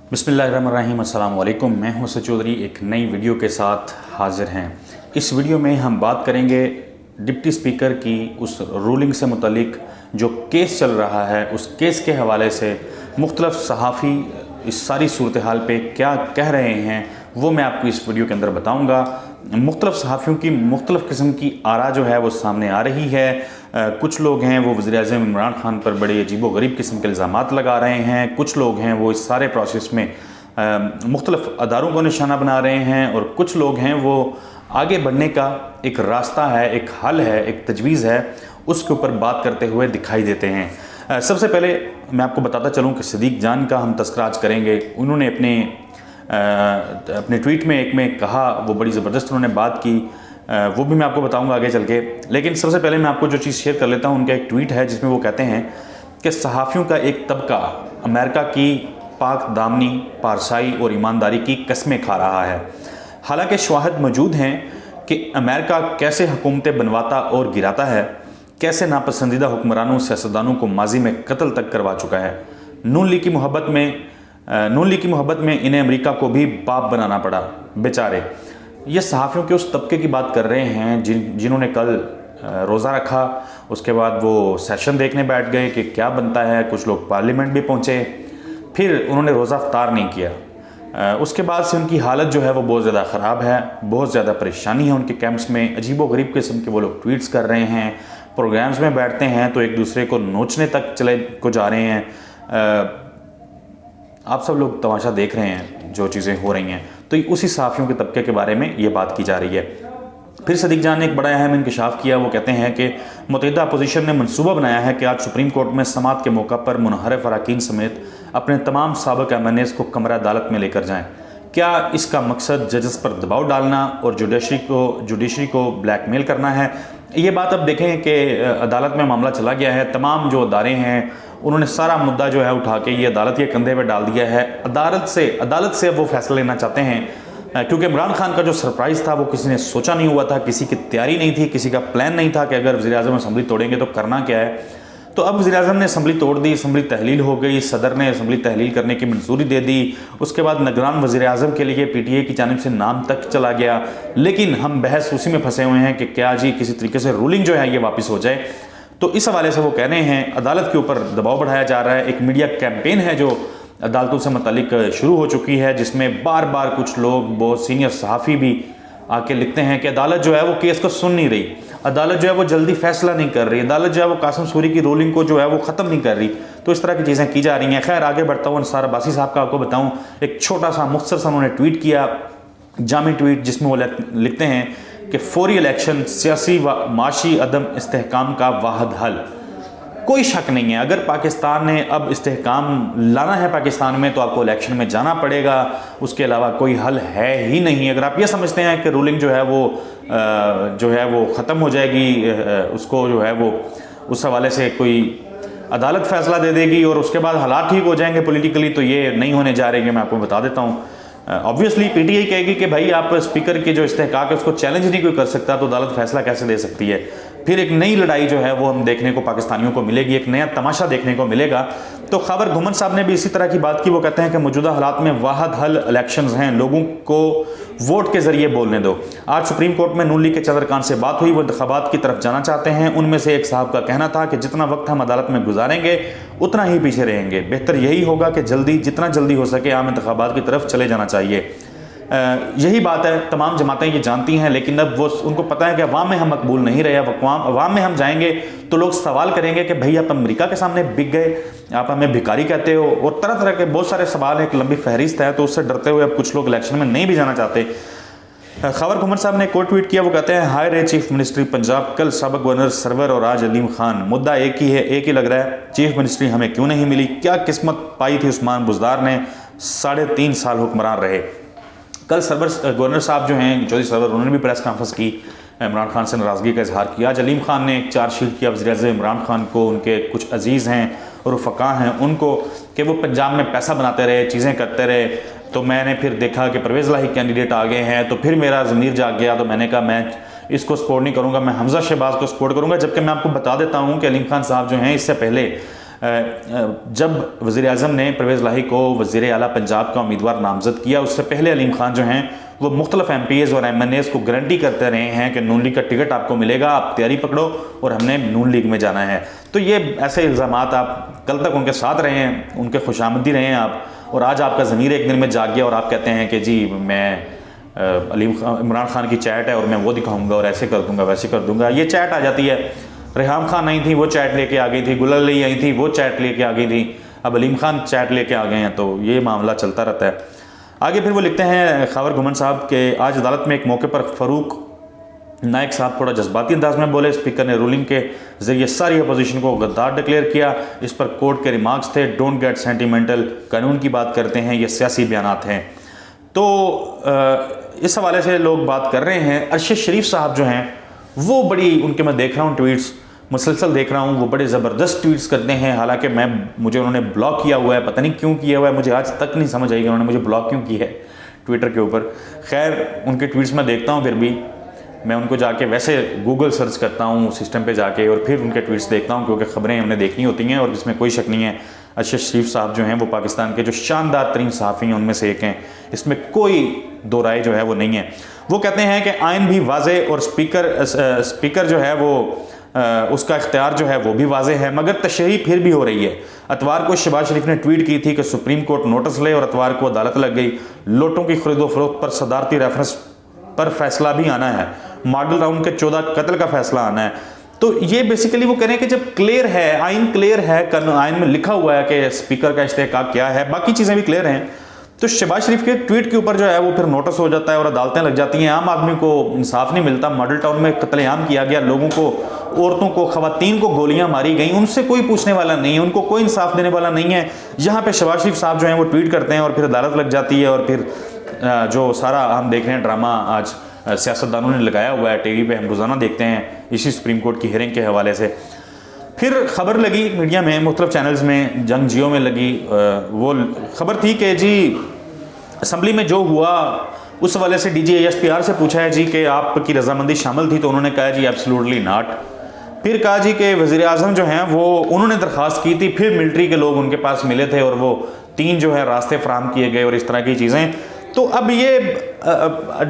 बिस्मिल्लाहिर्रहमानिर्रहीम, अस्सलाम वालेकुम। मैं हूं सच चौधरी एक नई वीडियो के साथ हाजिर हैं। इस वीडियो में हम बात करेंगे डिप्टी स्पीकर की उस रूलिंग से मुतलिक जो केस चल रहा है, उस केस के हवाले से मुख्तलिफ सहाफ़ी इस सारी सूरत हाल पे क्या कह रहे हैं वो मैं आपको इस वीडियो के अंदर बताऊंगा। मुख्तलिफ सहाफ़ियों की मुख्तलिफ किस्म की आरा जो है वो सामने आ रही है। कुछ लोग हैं वो वज़ीर-ए-आज़म इमरान खान पर बड़े अजीबो गरीब किस्म के इल्ज़ामात लगा रहे हैं। कुछ लोग हैं वो इस सारे प्रोसेस में मुख्तलिफ अदारों को निशाना बना रहे हैं, और कुछ लोग हैं वो आगे बढ़ने का एक रास्ता है, एक हल है, एक तजवीज़ है, उसके ऊपर बात करते हुए दिखाई देते हैं। सबसे पहले मैं आपको बताता चलूँ कि सदीक जान का हम तस्करा आज करेंगे। उन्होंने अपने ट्वीट में एक में कहा, वो बड़ी ज़बरदस्त उन्होंने बात की, वो भी मैं आपको बताऊंगा आगे चल के। लेकिन सबसे पहले मैं आपको जो चीज़ शेयर कर लेता हूँ, उनका एक ट्वीट है जिसमें वो कहते हैं कि सहाफ़ियों का एक तबका अमेरिका की पाक दामनी, पारसाई और ईमानदारी की कस्में खा रहा है। हालांकि शवाहिद मौजूद हैं कि अमेरिका कैसे हुकूमतें बनवाता और गिराता है, कैसे नापसंदीदा हुक्मरानों सियासतदानों को माजी में कत्ल तक करवा चुका है। नून लीग की मोहब्बत में इन्हें अमेरिका को भी बाप बनाना पड़ा बेचारे। ये सहाफ़ियों के उस तबके की बात कर रहे हैं जिन्होंने कल रोज़ा रखा, उसके बाद वो सेशन देखने बैठ गए कि क्या बनता है। कुछ लोग पार्लियामेंट भी पहुँचे, फिर उन्होंने रोज़ा इफ्तार नहीं किया। उसके बाद से उनकी हालत जो है वो बहुत ज़्यादा ख़राब है, बहुत ज़्यादा परेशानी है उनके कैंप्स में। अजीबो गरीब किस्म के वो लोग ट्वीट्स कर रहे हैं, प्रोग्राम्स में बैठते हैं तो एक दूसरे को नोचने तक चले को जा रहे हैं। आप सब लोग तमाशा देख रहे हैं जो चीज़ें हो रही हैं। तो उसी सहाफ़ियों के तबके के बारे में ये बात की जा रही है। फिर सदीक जान ने एक बड़ा अहम इंकशाफ किया। वो कहते हैं कि मुत्तहिदा अपोजिशन ने मनसूबा बनाया है कि आज सुप्रीम कोर्ट में समाअत के मौका पर मुनहरफ अरकान समेत अपने तमाम साबिक़ MNAs को कमरा अदालत में लेकर जाएं। क्या इसका मकसद जजेस पर दबाव डालना और जुडिशरी को ब्लैकमेल करना है? ये बात अब देखें कि अदालत में मामला चला गया है। तमाम जो अदारे हैं उन्होंने सारा मुद्दा जो है उठा के ये अदालत के कंधे पे डाल दिया है। अदालत से अब वो फैसला लेना चाहते हैं, क्योंकि इमरान खान का जो सरप्राइज़ था वो किसी ने सोचा नहीं हुआ था, किसी की तैयारी नहीं थी, किसी का प्लान नहीं था कि अगर वज़ीर-ए-आज़म असम्बली तोड़ेंगे तो करना क्या है। तो अब वज़ीर-ए-आज़म ने असम्बली तोड़ दी, असम्बली तहलील हो गई, सदर ने असम्बली तहलील करने की मंजूरी दे दी। उसके बाद निगरान वज़ीर-ए-आज़म के लिए PTI की जानिब से नाम तक चला गया। लेकिन हम बहस उसी में फंसे हुए हैं कि क्या जी किसी तरीके से रूलिंग जो है ये वापस हो जाए। तो इस हवाले से वो कह रहे हैं अदालत के ऊपर दबाव बढ़ाया जा रहा है। एक मीडिया कैंपेन है जो अदालतों से मुतल्लिक शुरू हो चुकी है, जिसमें बार बार कुछ लोग, बहुत सीनियर सहाफ़ी भी आके लिखते हैं कि अदालत जो है वो केस को सुन नहीं रही, अदालत जो है वो जल्दी फैसला नहीं कर रही, अदालत जो है वो कासिम सूरी की रूलिंग को जो है वो ख़त्म नहीं कर रही। तो इस तरह की चीज़ें की जा रही हैं। खैर आगे बढ़ता हूँ, अंसार अब्बासी साहब का आपको बताऊँ, एक छोटा सा मुख्तसर सा उन्होंने ट्वीट किया, जामी ट्वीट, जिसमें वो लिखते हैं कि फौरी इलेक्शन सियासी व माशी अदम इस्तेहकाम का वाहिद हल। कोई शक नहीं है, अगर पाकिस्तान ने अब इस्तेहकाम लाना है पाकिस्तान में तो आपको इलेक्शन में जाना पड़ेगा, उसके अलावा कोई हल है ही नहीं। अगर आप ये समझते हैं कि रूलिंग जो है वो ख़त्म हो जाएगी, उसको जो है वो उस हवाले से कोई अदालत फैसला दे देगी और उसके बाद हालात ठीक हो जाएंगे पॉलिटिकली, तो ये नहीं होने जा रही है। मैं आपको बता देता हूँ, ऑब्वियसली PTI कहेगी कि भाई आप स्पीकर के जो इस्तेहकाक है उसको चैलेंज नहीं कोई कर सकता, तो अदालत फैसला कैसे दे सकती है। फिर एक नई लड़ाई जो है वो हम देखने को पाकिस्तानियों को मिलेगी, एक नया तमाशा देखने को मिलेगा। तो खबर घुमन साहब ने भी इसी तरह की बात की। वो कहते हैं कि मौजूदा हालात में वाहिद हल इलेक्शंस हैं, लोगों को वोट के जरिए बोलने दो। आज सुप्रीम कोर्ट में नून लीग के चंद अरकान से बात हुई, वो इंतखाबात की तरफ जाना चाहते हैं। उनमें से एक साहब का कहना था कि जितना वक्त हम अदालत में गुजारेंगे उतना ही पीछे रहेंगे, बेहतर यही होगा कि जितना जल्दी हो सके आम इंतखाबात की तरफ चले जाना चाहिए। यही बात है, तमाम जमातें ये जानती हैं, लेकिन अब वो उनको पता है कि अवाम में हम मकबूल नहीं रहे। अवाम में हम जाएंगे तो लोग सवाल करेंगे कि भाई आप अमेरिका के सामने बिक गए, आप हमें भिखारी कहते हो, और तरह तरह के बहुत सारे सवाल हैं, एक लंबी फहरिस्त है। तो उससे डरते हुए अब कुछ लोग इलेक्शन में नहीं भी जाना चाहते। खबर घुमर साहब ने एक और ट्वीट किया। वो कहते हैं, हाय रे चीफ मिनिस्ट्री पंजाब, कल सबक गवर्नर सरवर और आज अलीम खान, मुद्दा एक ही है, एक ही लग रहा है, चीफ मिनिस्ट्री हमें क्यों नहीं मिली? क्या किस्मत पाई थी उस्मान बुज़दार ने, 3.5 साल हुक्मरान रहे। कल गवर्नर साहब जो हैं चौधरी सरवर, उन्होंने भी प्रेस कॉन्फ्रेंस की, इमरान खान से नाराज़गी का इजहार किया। आज अलीम खान ने एक चार्जशीट किया वज़ीर-ए-आज़म इमरान खान को, उनके कुछ अजीज़ हैं और रफ़क़ा हैं उनको, कि वो पंजाब में पैसा बनाते रहे, चीज़ें करते रहे। तो मैंने फिर देखा कि परवेज़ लाही कैंडिडेट आ गए हैं, तो फिर मेरा ज़मीर जाग गया। तो मैंने कहा मैं इसको सपोर्ट नहीं करूँगा, मैं हमज़ा शहबाज को सपोर्ट करूँगा। जबकि मैं आपको बता देता हूँ कि अलीम खान साहब जो हैं इससे पहले जब वज़ीर-ए-आज़म ने परवेज़ इलाही को वज़ीर आला पंजाब का उम्मीदवार नामज़द किया, उससे पहले अलीम खान जो हैं वो मुख्तलिफ MPs और MNAs को गारंटी करते रहे हैं कि नून लीग का टिकट आपको मिलेगा, आप तैयारी पकड़ो और हमने नून लीग में जाना है। तो ये ऐसे इल्ज़ामात आप कल तक उनके साथ रहे हैं, उनके खुशामदी रहे हैं आप, और आज आपका ज़मीर एक दिन में जाग गया और आप कहते हैं कि जी मैं इमरान खान की चैट है और मैं वो दिखाऊंगा और ऐसे कर दूंगा वैसे कर दूंगा। ये चैट आ जाती है, रेहाम खान आई थी वो चैट लेके आ गई थी, गुलाल अली आई थी वो चैट लेके आ गई थी, अब अलीम खान चैट लेके आ गए हैं, तो ये मामला चलता रहता है। आगे फिर वो लिखते हैं खावर घुमन साहब के आज अदालत में एक मौके पर फ़ारूक नाइक साहब थोड़ा जज्बाती अंदाज में बोले। स्पीकर ने रूलिंग के जरिए सारी अपोजिशन को गद्दार डिक्लेयर किया। इस पर कोर्ट के रिमार्क्स थे, डोंट गेट सेंटिमेंटल, कानून की बात करते हैं, ये सियासी बयानात हैं। तो इस हवाले से लोग बात कर रहे हैं। अरशद शरीफ साहब जो हैं वो बड़ी, उनके मैं देख रहा हूँ ट्वीट्स, मुसलसल देख रहा हूँ, वो बड़े ज़बरदस्त ट्वीट्स करते हैं। हालांकि मुझे उन्होंने ब्लॉक किया हुआ है, पता नहीं क्यों किया हुआ है, मुझे आज तक नहीं समझ आई कि उन्होंने मुझे ब्लॉक क्यों किया है ट्विटर के ऊपर। खैर उनके ट्वीट्स मैं देखता हूँ, फिर भी मैं उनको जाके वैसे गूगल सर्च करता हूँ सिस्टम पे जाके और फिर उनके ट्वीट्स देखता हूँ, क्योंकि ख़बरें हमने देखनी होती हैं और इसमें कोई शक नहीं है अरशद शरीफ साहब जो हैं वो पाकिस्तान के जो शानदार तरीन सहाफ़ी हैं उनमें से एक हैं, इसमें कोई दो राय जो है वो नहीं है। वो कहते हैं कि आइन भी वाज़े और स्पीकर जो है वो उसका इख्तियार जो है वो भी वाज़े है, मगर तशरीह फिर भी हो रही है। अतवार को शहबाज शरीफ ने ट्वीट की थी कि सुप्रीम कोर्ट नोटिस ले, और अतवार को अदालत लग गई। लोटों की खरीदो फरोख्त पर सदारती रेफरेंस पर फैसला भी आना है, मॉडल राउंड के 14 कत्ल का फैसला आना है। तो ये बेसिकली वो कह रहे हैं कि जब क्लियर है, आइन क्लियर है, आइन में लिखा हुआ है कि स्पीकर का इस्तेहकाक क्या है, बाकी चीज़ें भी क्लियर हैं, तो शहबाज शरीफ के ट्वीट के ऊपर जो है वो फिर नोटिस हो जाता है और अदालतें लग जाती हैं। आम आदमी को इंसाफ नहीं मिलता। मॉडल टाउन में कत्लेआम किया गया, लोगों को, औरतों को, खवातीन को गोलियां मारी गई, उनसे कोई पूछने वाला नहीं है, उनको कोई इंसाफ देने वाला नहीं है। यहाँ पे शहबाज शरीफ साहब जो हैं वो ट्वीट करते हैं और फिर अदालत लग जाती है, और फिर जो सारा हम देख रहे हैं ड्रामा आज सियासतदानों ने लगाया हुआ है टीवी पे, हम रोज़ाना देखते हैं इसी सुप्रीम कोर्ट की हियरिंग के हवाले से। फिर खबर लगी मीडिया में, मुख्तलिफ चैनल्स में, जंग जियो में लगी, वो खबर थी कि जी असम्बली में जो हुआ उस हवाले से DG ASPR से पूछा है जी कि आपकी रजामंदी शामिल थी, तो उन्होंने कहा जी एब्सोल्युटली नॉट। फिर कहा जी कि वज़ीर-ए-आज़म जो हैं वो उन्होंने दरख्वास्त की थी, फिर मिलिट्री के लोग उनके पास मिले थे और वो 3 जो है रास्ते फराहम किए गए और इस तरह की चीज़ें। तो अब ये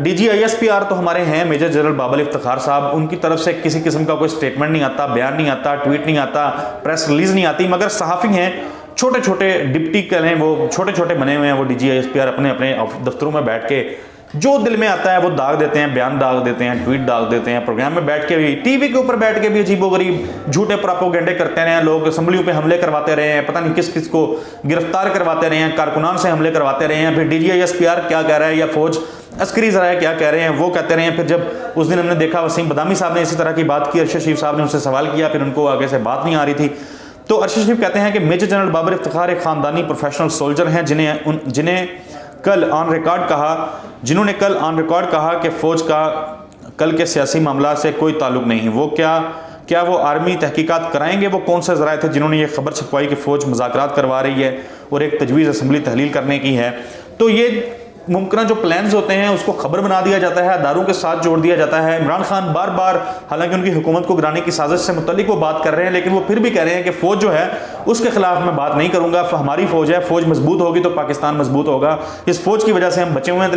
DG ASPR तो हमारे हैं मेजर जनरल बाबर इफ्तिखार साहब, उनकी तरफ से किसी किस्म का कोई स्टेटमेंट नहीं आता, बयान नहीं आता, ट्वीट नहीं आता, प्रेस रिलीज नहीं आती, मगर सहाफ़ी हैं छोटे छोटे डिप्टी करें, वो छोटे छोटे बने हुए हैं, वो DG ASPR अपने अपने दफ्तरों में बैठ के जो दिल में आता है वो दाग देते हैं, बयान दाग देते हैं, ट्वीट दाग देते हैं, प्रोग्राम में बैठ के भी, टीवी के ऊपर बैठ के भी अजीबोगरीब झूठे प्रोपेगेंडे करते रहे हैं। लोग असम्बलियों पे हमले करवाते रहे हैं, पता नहीं किस किस को गिरफ्तार करवाते रहे हैं, कारकुनान से हमले करवाते रहे हैं। फिर DG ASPR क्या कह रहा है या फौज अस्करी ज़राए क्या कह रहे हैं वो कहते रहे हैं। फिर जब उस दिन हमने देखा वसीम बदामी साहब ने इसी तरह की बात की, अरशद शरीफ साहब ने उनसे सवाल किया, फिर उनको आगे से बात नहीं आ रही थी। तो अरशद शरीफ कहते हैं कि मेजर जनरल बाबर इफ्तिखार एक ख़ानदानी प्रोफेशनल सोल्जर हैं जिन्होंने कल ऑन रिकॉर्ड कहा कि फ़ौज का कल के सियासी मामला से कोई ताल्लुक नहीं। वो क्या वो आर्मी तहकीकात कराएंगे? वो कौन से ज़राए थे जिन्होंने ये खबर छपवाई कि फ़ौज मुज़ाकरात करवा रही है और एक तजवीज़ असम्बली तहलील करने की है? तो ये मुमकिन जो प्लान्स होते हैं उसको खबर बना दिया जाता है, अदारों के साथ जोड़ दिया जाता है। इमरान खान बार बार हालांकि उनकी हुकूमत को गिराने की साजिश से मुतल्लिक वो बात कर रहे हैं, लेकिन वो फिर भी कह रहे हैं कि फ़ौज जो है उसके खिलाफ मैं बात नहीं करूंगा, हमारी फ़ौज है, फ़ौज मजबूत होगी तो पाकिस्तान मजबूत होगा, इस फ़ौज की वजह से हम बचे हुए हैं।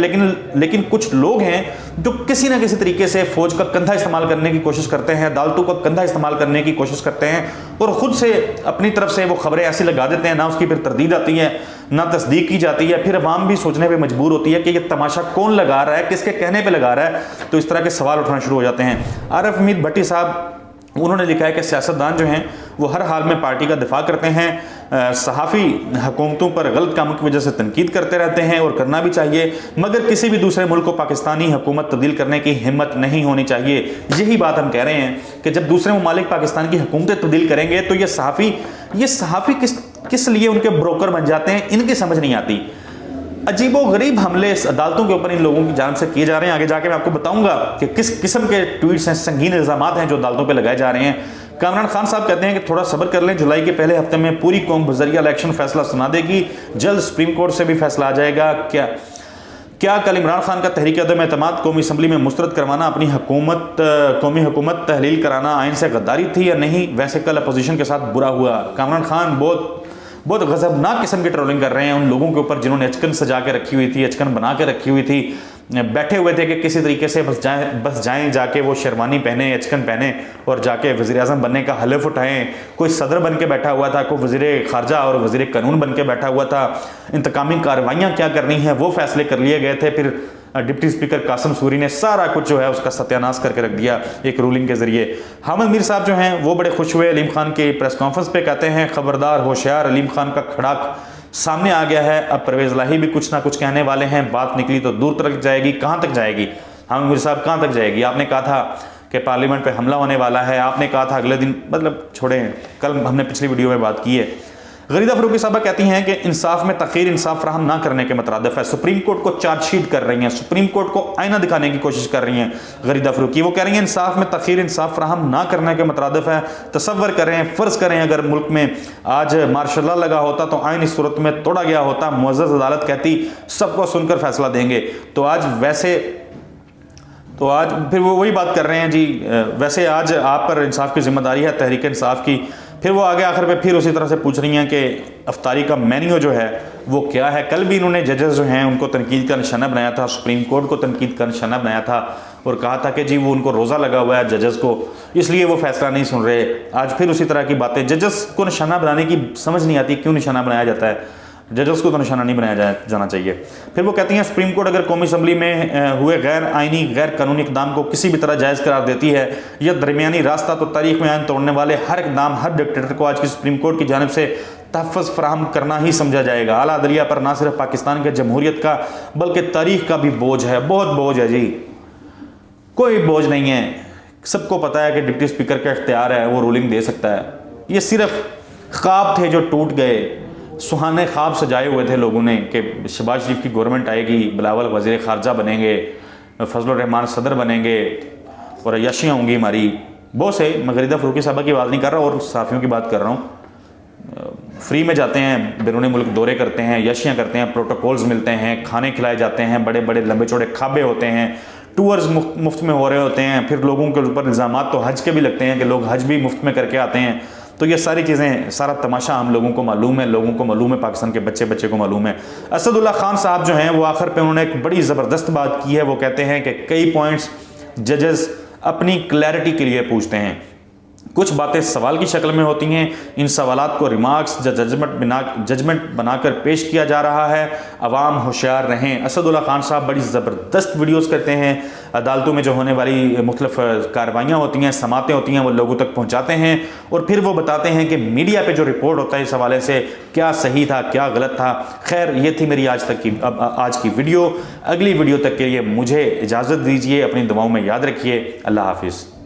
लेकिन कुछ लोग हैं जो किसी ना किसी तरीके से फ़ौज का कंधा इस्तेमाल करने की कोशिश करते हैं, अदालतों का कंधा इस्तेमाल करने की कोशिश करते हैं और ख़ुद से अपनी तरफ से वो खबरें ऐसी लगा देते हैं, ना उसकी फिर तरदीद आती है ना तस्दीक की जाती है। फिर अवाम भी सोचने पर मजबूर होती है कि ये तमाशा कौन लगा रहा है, किसके कहने पे लगा रहा है। तो इस तरह के सवाल उठना शुरू हो जाते हैं। आरिफ हमीद भट्टी साहब उन्होंने लिखा है कि सियासतदान जो हैं वो हर हाल में पार्टी का दिफा करते हैं, सहाफ़ी हुकूमतों पर गलत कामों की वजह से तनकीद करते रहते हैं और करना भी चाहिए, मगर किसी भी दूसरे मुल्क को पाकिस्तानी हुकूमत तब्दील करने की हिम्मत नहीं होनी चाहिए। यही बात हम कह रहे हैं कि जब दूसरे ममालिक पाकिस्तान की हुकूमतें तब्दील करेंगे तो ये सहाफ़ी किस लिए उनके ब्रोकर बन जाते हैं, इनकी समझ नहीं आती। अजीबो गरीब हमले इस अदालतों के ऊपर इन लोगों की जानिब से किए जा रहे हैं। आगे जाके मैं आपको बताऊंगा कि किस किस्म के ट्वीट्स हैं, संगीन इल्ज़ामात हैं जो अदालतों पे लगाए जा रहे हैं। कामरान खान साहब कहते हैं कि थोड़ा सब्र कर लें, जुलाई के पहले हफ्ते में पूरी कौम बज़रिया इलेक्शन फैसला सुना देगी, जल्द सुप्रीम कोर्ट से भी फैसला आ जाएगा। क्या क्या कल इमरान खान का तहरीक अदम एतमाद कौमी असम्बली में मुस्तरद करवाना अपनी कौमी हुकूमत तहलील कराना आइन से गद्दारी थी या नहीं? वैसे कल अपोजिशन के साथ बुरा हुआ। कामरान खान बहुत गजबनाक किस्म की ट्रोलिंग कर रहे हैं उन लोगों के ऊपर जिन्होंने अचकन सजा के रखी हुई थी, अचकन बना के रखी हुई थी, बैठे हुए थे कि किसी तरीके से बस जाएं जाके वो शेरवानी पहने, अचकन पहने और जाके वज़ीर आज़म बनने का हलफ उठाएं। कोई सदर बन के बैठा हुआ था, कोई वज़ीर ख़ारजा और वज़ीर कानून बन के बैठा हुआ था। इंतकामी कार्रवाइयाँ क्या करनी है वो फैसले कर लिए गए थे। फिर डिप्टी स्पीकर कासिम सूरी ने सारा कुछ जो है उसका सत्यानाश करके रख दिया एक रूलिंग के जरिए। हामिद मीर साहब जो हैं वो बड़े खुश हुए अलीम खान की प्रेस कॉन्फ्रेंस पे, कहते हैं खबरदार होशियार, अलीम खान का खड़ाक सामने आ गया है। अब परवेज़ लाही भी कुछ ना कुछ कहने वाले हैं, बात निकली तो दूर तक जाएगी। कहाँ तक जाएगी हामिद मीर साहब, कहाँ तक जाएगी? आपने कहा था कि पार्लियामेंट पे हमला होने वाला है, आपने कहा था अगले दिन, मतलब छोड़ें, कल हमने पिछली वीडियो में बात की है। गरीदा फरूकी साहबा कहती हैं कि इंसाफ में तखीर इंसाफ फराहम ना करने के मुतरादिफ है। सुप्रीम कोर्ट को चार्जशीट कर रही हैं, सुप्रीम कोर्ट को आईना दिखाने की कोशिश कर रही हैं गरीदा फरूकी। वो कह रही हैं इंसाफ में तखीर इंसाफ फराहम ना करने के मुतरादिफ है। तसव्वुर करें, फ़र्ज़ करें अगर मुल्क में आज मार्शल लॉ लगा होता तो आइन इस सूरत में तोड़ा गया होता, मुअज़्ज़ज़ अदालत कहती सबको सुनकर फैसला देंगे। तो आज फिर वो वही बात कर रहे हैं जी, वैसे आज आप पर इंसाफ की जिम्मेदारी है, तहरीक इंसाफ की। फिर वो आगे आखिर पे फिर उसी तरह से पूछ रही हैं कि अफ्तारी का मेन्यू जो है वो क्या है। कल भी इन्होंने जजेस जो हैं उनको तनकीद का निशाना बनाया था, सुप्रीम कोर्ट को तनकीद का निशाना बनाया था और कहा था कि जी वो उनको रोज़ा लगा हुआ है जजेस को, इसलिए वो फैसला नहीं सुन रहे। आज फिर उसी तरह की बातें। जजेस को निशाना बनाने की समझ नहीं आती, क्यों निशाना बनाया जाता है? जजेस को तो निशाना नहीं बनाया जाना चाहिए। फिर वो कहती हैं सुप्रीम कोर्ट अगर कौमी असम्बली में हुए गैर आइनी गैर कानूनी इक़दाम को किसी भी तरह जायज़ करार देती है या दरमियानी रास्ता, तो तारीख में आइन तोड़ने वाले हर इक़दाम, हर डिक्टेटर को आज की सुप्रीम कोर्ट की जानिब से तहफ़्फ़ुज़ फराहम करना ही समझा जाएगा। आला अदलिया पर ना सिर्फ पाकिस्तान के जमहूरियत का बल्कि तारीख़ का भी बोझ है, बहुत बोझ है जी, कोई बोझ नहीं है। सबको पता है कि डिप्टी स्पीकर का इख्तियार है, वो रूलिंग दे सकता है। ये सिर्फ ख्वाब थे जो टूट गए, सुहाने ख्वाब सजाए हुए थे लोगों ने कि शहबाज शरीफ की गवर्नमेंट आएगी, बिलावल वज़ीर ख़ारजा बनेंगे, फजलुर रहमान सदर बनेंगे और अय्याशियाँ होंगी हमारी। बहुत से, मैं गरीदा फरूकी साहबा की बात नहीं कर रहा और साफ़ियों की बात कर रहा हूँ। फ्री में जाते हैं, बैरून मुल्क दौरे करते हैं, अय्याशियाँ करते हैं, प्रोटोकॉल्स मिलते हैं, खाने खिलाए जाते हैं, बड़े बड़े लंबे चौड़े खाबे होते हैं, टूर्स मुफ्त में हो रहे होते हैं। फिर लोगों के ऊपर निज़ामात तो हज के भी लगते हैं कि लोग हज भी मुफ्त में करके आते हैं। तो ये सारी चीज़ें, सारा तमाशा हम लोगों को मालूम है, लोगों को मालूम है, पाकिस्तान के बच्चे को मालूम है। असदुल्ला खान साहब जो हैं वो आखिर पे उन्होंने एक बड़ी ज़बरदस्त बात की है। वो कहते हैं कि कई पॉइंट्स जजेस अपनी क्लैरिटी के लिए पूछते हैं, कुछ बातें सवाल की शक्ल में होती हैं, इन सवालात को रिमार्क्स जजमेंट बनाकर पेश किया जा रहा है। अवाम होशियार रहें। असदुल्ला खान साहब बड़ी ज़बरदस्त वीडियोस करते हैं, अदालतों में जो होने वाली मुख्तलिफ कार्रवाइयाँ होती हैं, समातें होती हैं, वो लोगों तक पहुँचाते हैं और फिर वो बताते हैं कि मीडिया पे जो रिपोर्ट होता है इस हवाले से क्या सही था, क्या गलत था। खैर, ये थी मेरी आज की वीडियो। अगली वीडियो तक के लिए मुझे इजाज़त दीजिए, अपनी दुआओं में याद रखिए। अल्लाह हाफिज़।